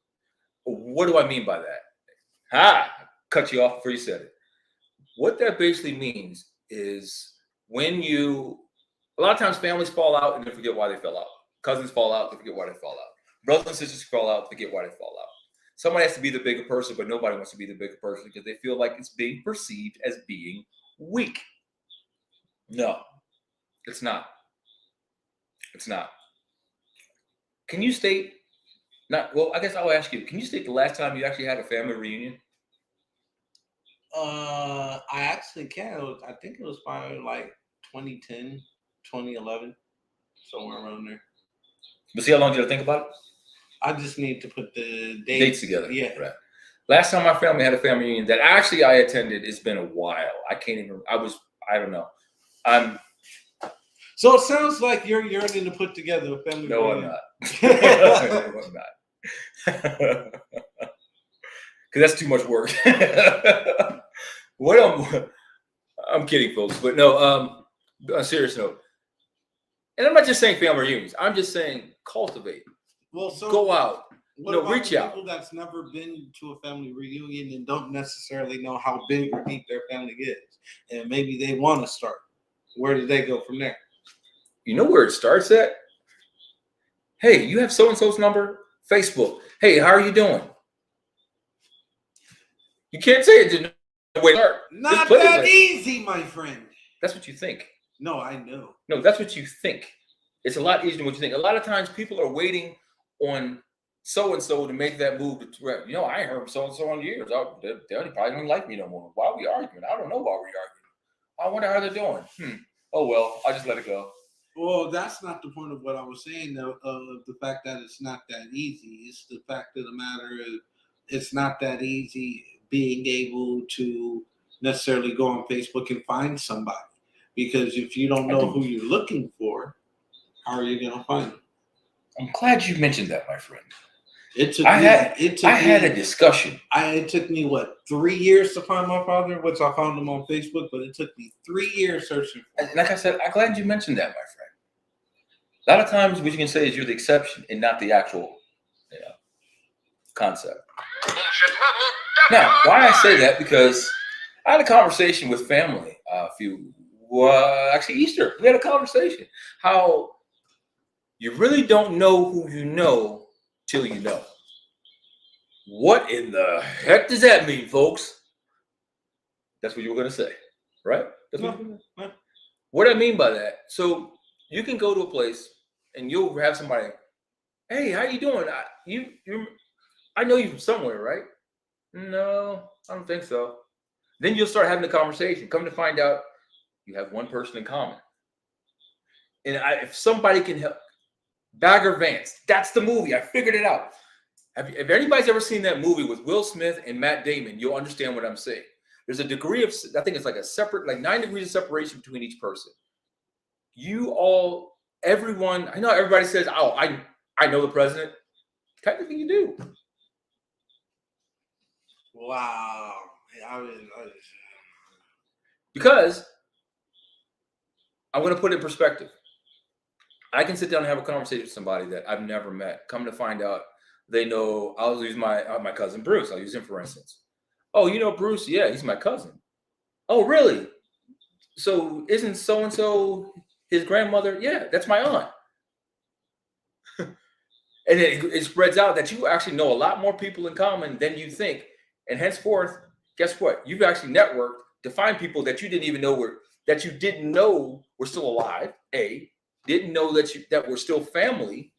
S4: What do I mean by that? Cut you off before you said it. What that basically means is a lot of times families fall out and they forget why they fell out. Cousins fall out, they forget why they fall out. Brothers and sisters fall out, forget why they fall out. Somebody has to be the bigger person, but nobody wants to be the bigger person because they feel like it's being perceived as being weak. No, it's not. It's not. Can you state, I guess I'll ask you, can you state the last time you actually had a family reunion?
S3: I actually can. I think it was probably like 2010, 2011, somewhere around there.
S4: But see how long did I think about it?
S3: I just need to put the
S4: dates together.
S3: Yeah.
S4: Right. Last time my family had a family reunion that actually I attended, it's been a while. I don't know. So
S3: it sounds like you're yearning to put together a family reunion.
S4: No, I'm not. Because that's too much work. I'm kidding, folks. But no, on a serious note. And I'm not just saying family reunions. I'm just saying cultivate.
S3: Well, so
S4: go out. Reach out.
S3: People that's never been to a family reunion and don't necessarily know how big or deep their family is, and maybe they want to start. Where do they go from there?
S4: You know where it starts at? Hey, you have so-and-so's number? Facebook. Hey, how are you doing? You can't say it didn't wait.
S3: Not that easy, my friend.
S4: That's what you think.
S3: No, I know.
S4: No, that's what you think. It's a lot easier than what you think. A lot of times people are waiting on so-and-so to make that move. I ain't heard from so-and-so in years. They probably don't like me no more. Why are we arguing? I don't know why we're arguing. I wonder how they're doing. Oh, well, I just let it go.
S3: Well, that's not the point of what I was saying, though, of the fact that it's not that easy. It's the fact of the matter is it's not that easy being able to necessarily go on Facebook and find somebody. Because if you don't know who you're looking for, how are you going to find them?
S4: I'm glad you mentioned that, my friend.
S3: I
S4: had a discussion.
S3: It took me 3 years to find my father, which I found him on Facebook, but it took me 3 years searching for him.
S4: Like I said, I'm glad you mentioned that, my friend. A lot of times, what you can say is you're the exception and not the actual, concept.
S5: Bullshit level.
S4: Now, why I say that, because I had a conversation with family actually Easter. We had a conversation how you really don't know who you know till you know. What in the heck does that mean, folks? That's what you were going to say, right? That's what I mean by that. So you can go to a place and you'll have somebody, hey, how you doing? I know you from somewhere, right? No, I don't think so. Then you'll start having a conversation. Come to find out, you have one person in common. And if somebody can help, Bagger Vance, that's the movie. I figured it out. If anybody's ever seen that movie with Will Smith and Matt Damon, you'll understand what I'm saying. There's a degree of, I think it's like a separate, like 9 degrees of separation between each person. Everyone, I know everybody says, oh, I know the president. Technically, you do.
S3: Wow.
S4: Because I'm going to put it in perspective. I can sit down and have a conversation with somebody that I've never met. Come to find out, they know. I'll use my cousin Bruce. I'll use him for instance. Oh, you know Bruce? Yeah, he's my cousin. Oh, really? So isn't so and so his grandmother? Yeah, that's my aunt. And it spreads out that you actually know a lot more people in common than you think. And henceforth, guess what? You've actually networked to find people that you didn't even know were still alive. Didn't know that we're still family.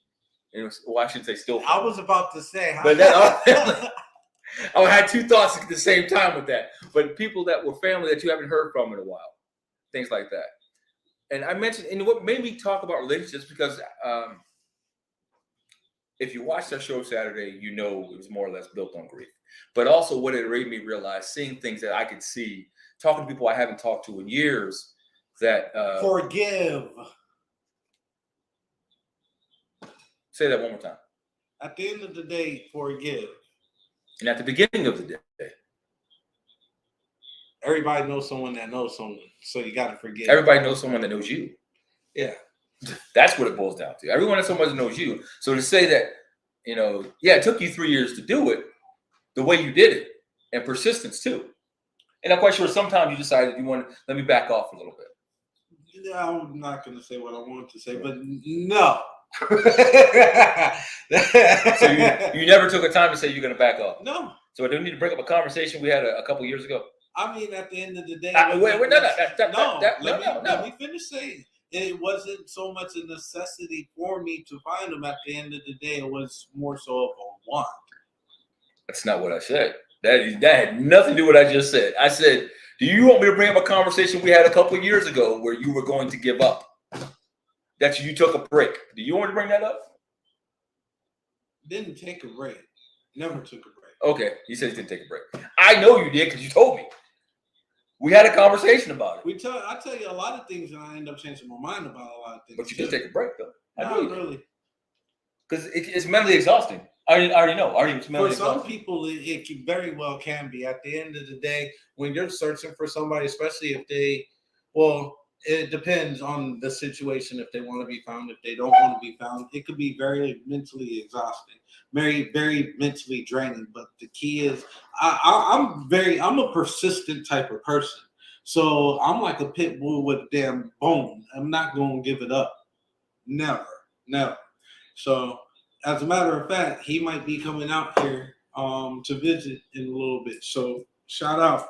S4: Well, I should say still family.
S3: I was about to say,
S4: but that I had two thoughts at the same time with that. But people that were family that you haven't heard from in a while, things like that. And I mentioned, and what made me talk about relationships, because if you watched that show Saturday, you know it was more or less built on grief. But also what it made me realize, seeing things that I could see, talking to people I haven't talked to in years, that
S3: forgive.
S4: Say that one more time.
S3: At the end of the day, forgive.
S4: And at the beginning of the day,
S3: everybody knows someone that knows someone, so you got to forgive.
S4: Everybody knows someone that knows you.
S3: Yeah.
S4: That's what it boils down to. Everyone has someone that knows you. So to say that, it took you 3 years to do it, the way you did it, and persistence too. And I'm quite sure sometimes you decided you want to let me back off a little bit.
S3: Yeah, I'm not going to say what I want to say, but no.
S4: So you never took a time to say you're going to back off?
S3: No.
S4: So I don't need to bring up a conversation we had a couple years ago.
S3: I mean, at the end of the day,
S4: let
S3: me finish saying. It wasn't so much a necessity for me to find them. At the end of the day, it was more so of a want. That's
S4: not what I said. That had nothing to do with what I just said. I said, do you want me to bring up a conversation we had a couple of years ago where you were going to give up? That you took a break. Do you want to bring that up?
S3: Didn't take a break. Never took a break.
S4: Okay. You said you didn't take a break. I know you did because you told me. We had a conversation about it.
S3: I tell you a lot of things, and I end up changing my mind about a lot of things.
S4: But you did take a break, though.
S3: Not really.
S4: Because it's mentally exhausting. I already know. It's mentally
S3: exhausting. For some people, it very well can be. At the end of the day, when you're searching for somebody, especially if it depends on the situation. If they want to be found, if they don't want to be found, it could be very mentally exhausting, very, very mentally draining. But the key is, I'm a persistent type of person. So I'm like a pit bull with a damn bone. I'm not going to give it up. Never. So as a matter of fact, he might be coming out here to visit in a little bit. So shout out.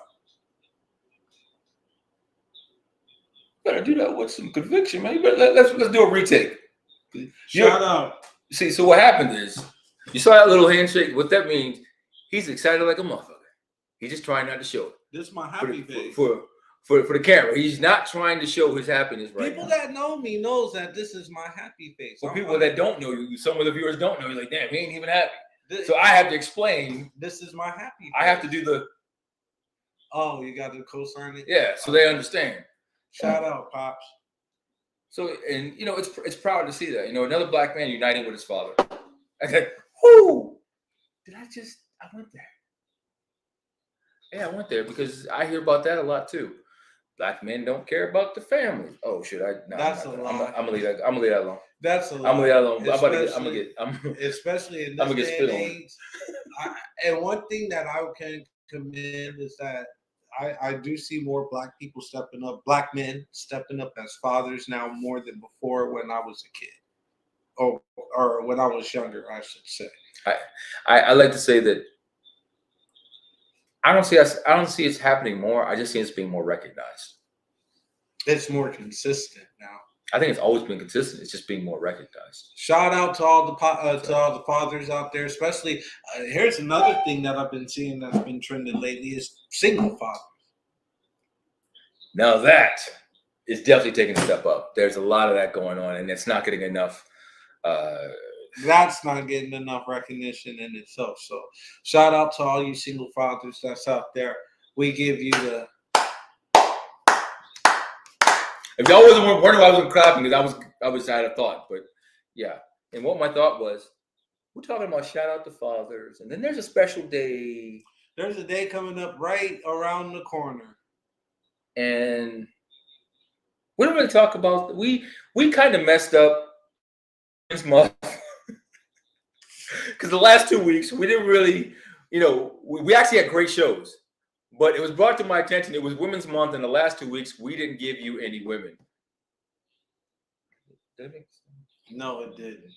S4: Better do that with some conviction, man. Let's do a retake.
S3: Shout out.
S4: See, so what happened is you saw that little handshake. What that means, he's excited like a motherfucker. He's just trying not to show it.
S3: This is my happy face.
S4: For the camera. He's not trying to show his happiness right
S3: People
S4: now.
S3: That know me knows that this is my happy face.
S4: For people that don't know you, some of the viewers don't know you, like, damn, he ain't even happy. So I have to explain.
S3: This is my happy face.
S4: I have to do the.
S3: Oh, you got to co-sign it?
S4: Yeah, so they understand.
S3: Shout out, Pops.
S4: So, and it's proud to see that. Another black man uniting with his father. I said, whoo! I went there. Yeah, I went there because I hear about that a lot too. Black men don't care about the family. Oh, should I? No,
S3: that's a lie.
S4: I'm gonna leave that alone.
S3: That's a
S4: I'm
S3: lot.
S4: gonna get.
S3: Especially in
S4: I'm gonna
S3: this
S4: get
S3: day and
S4: spit on.
S3: age. And one thing that I can commend is that I do see more black people stepping up, black men stepping up as fathers now more than before when I was a kid, or when I was younger, I should say.
S4: I like to say that I don't see it's happening more. I just see it's being more recognized.
S3: It's more consistent now.
S4: I think it's always been consistent. It's just being more recognized.
S3: Shout out to all the fathers out there, especially. Here's another thing that I've been seeing that's been trending lately is single fathers.
S4: Now that is definitely taking a step up. There's a lot of that going on, and it's not getting enough.
S3: That's not getting enough recognition in itself. So, shout out to all you single fathers that's out there. We give you the.
S4: If y'all wasn't wondering why I wasn't clapping, because I had a thought, but yeah. And what my thought was, we're talking about shout out to fathers, and then there's a special day.
S3: There's a day coming up right around the corner,
S4: and we don't really talk about. We kind of messed up this month because the last 2 weeks we didn't really, we actually had great shows. But it was brought to my attention, it was Women's Month, and the last 2 weeks, we didn't give you any women. Did it make sense?
S3: No, it didn't.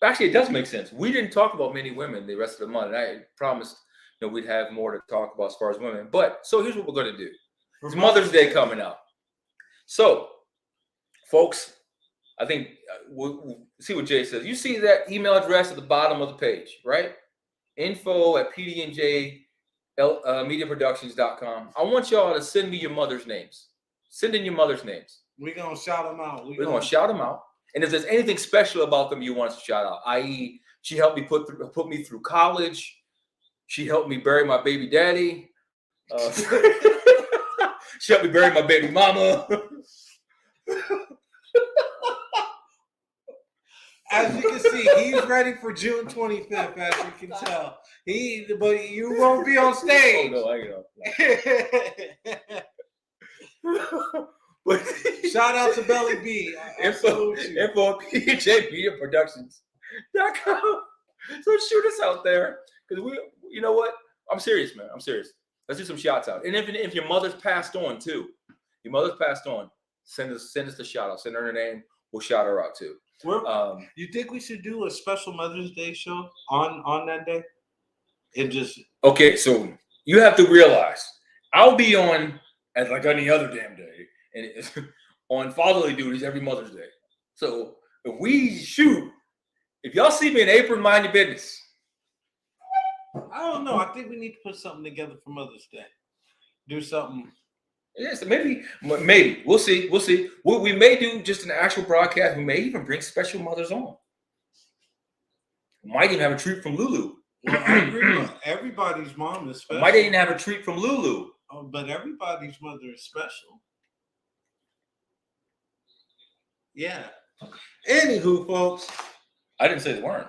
S4: Actually, it does make sense. We didn't talk about many women the rest of the month, and I promised we'd have more to talk about as far as women. But, so here's what we're going to do. It's Mother's Day coming up. So, folks, I think, we'll see what Jay says. You see that email address at the bottom of the page, right? info@PD&J mediaproductions.com. I want y'all to send me your mother's names. Send in your mother's names.
S3: We're going to shout them out.
S4: We're going to shout them out. And if there's anything special about them you want us to shout out, i.e., she helped me put me through college. She helped me bury my baby daddy. She helped me bury my baby mama.
S3: As you can see, he's ready for June 25th, as you can tell. But you won't be on stage.
S4: Oh, no, But
S3: shout out to Belly B.
S4: Info at PD&J mediaproductions.com. So shoot us out there. Because you know what? I'm serious, man. I'm serious. Let's do some shouts out. And if your mother's passed on too, send us the shout out. Send her name. We'll shout her out too.
S3: You think we should do a special Mother's Day show on that day?
S4: Okay, so you have to realize I'll be on as like any other damn day, and it's on fatherly duties every Mother's Day. So if y'all see me in apron, mind your business.
S3: I don't know. I think we need to put something together for Mother's Day. Do something.
S4: Yes, maybe we'll see. We may do just an actual broadcast. We may even bring special mothers on. We might even have a treat from Lulu.
S3: Well, I agree. Everybody's mom is special.
S4: Might even have a treat from Lulu.
S3: Oh, but everybody's mother is special. Yeah. Anywho, folks.
S4: I didn't say they weren't.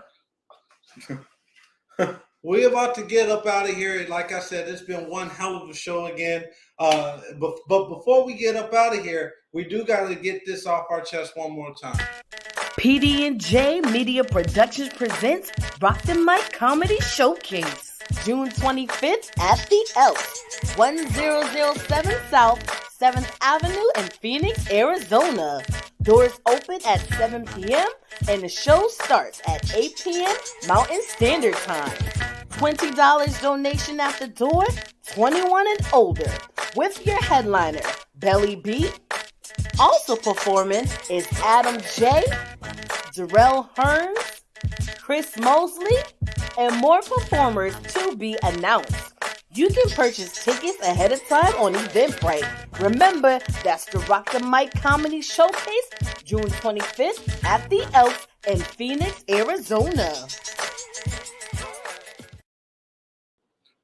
S3: We're about to get up out of here. Like I said, it's been one hell of a show again. But before we get up out of here, we do got to get this off our chest one more time.
S1: PD&J Media Productions presents Rock the Mic Comedy Showcase. June 25th at the Elks, 1007 South 7th Avenue in Phoenix, Arizona. Doors open at 7 p.m. and the show starts at 8 p.m. Mountain Standard Time. $20 donation at the door, 21 and older, with your headliner, Belly B. Also performing is Adam J., Jarrell Hearns, Chris Mosley, and more performers to be announced. You can purchase tickets ahead of time on Eventbrite. Remember, that's the Rock the Mic Comedy Showcase, June 25th at the Elks in Phoenix, Arizona.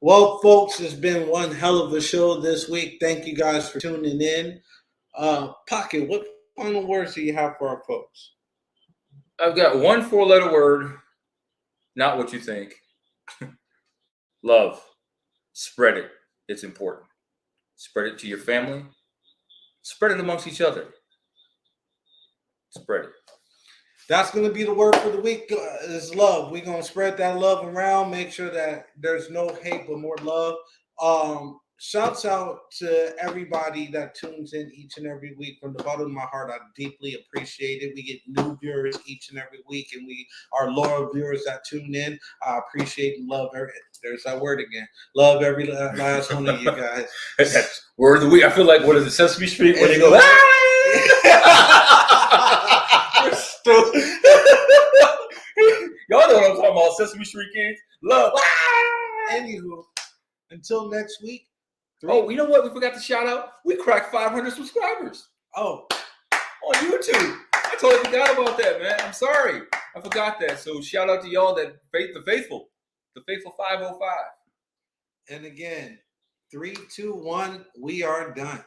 S3: Well, folks, it's been one hell of a show this week. Thank you guys for tuning in. Pocket, what final words do you have for our folks?
S4: I've got one 4-letter word, not what you think. Love. Spread it. It's important. Spread it to your family. Spread it amongst each other. Spread it.
S3: That's going to be the word for the week is love. We're going to spread that love around, make sure that there's no hate but more love. Shouts out to everybody that tunes in each and every week. From the bottom of my heart, I deeply appreciate it. We get new viewers each and every week, and we are loyal viewers that tune in. I appreciate and love every. There's that word again. Love every last one of you guys.
S4: That's word of the week. I feel like what is it, Sesame Street where they go.
S3: You're stupid.
S4: Y'all know what I'm talking about. Sesame Street kids. Love.
S3: Anywho, until next week.
S4: Oh, you know what? We forgot to shout out. We cracked 500 subscribers.
S3: Oh,
S4: on YouTube. I totally forgot about that, man. I'm sorry. I forgot that. So shout out to y'all the faithful 505.
S3: and again, 3, 2, 1, we are done.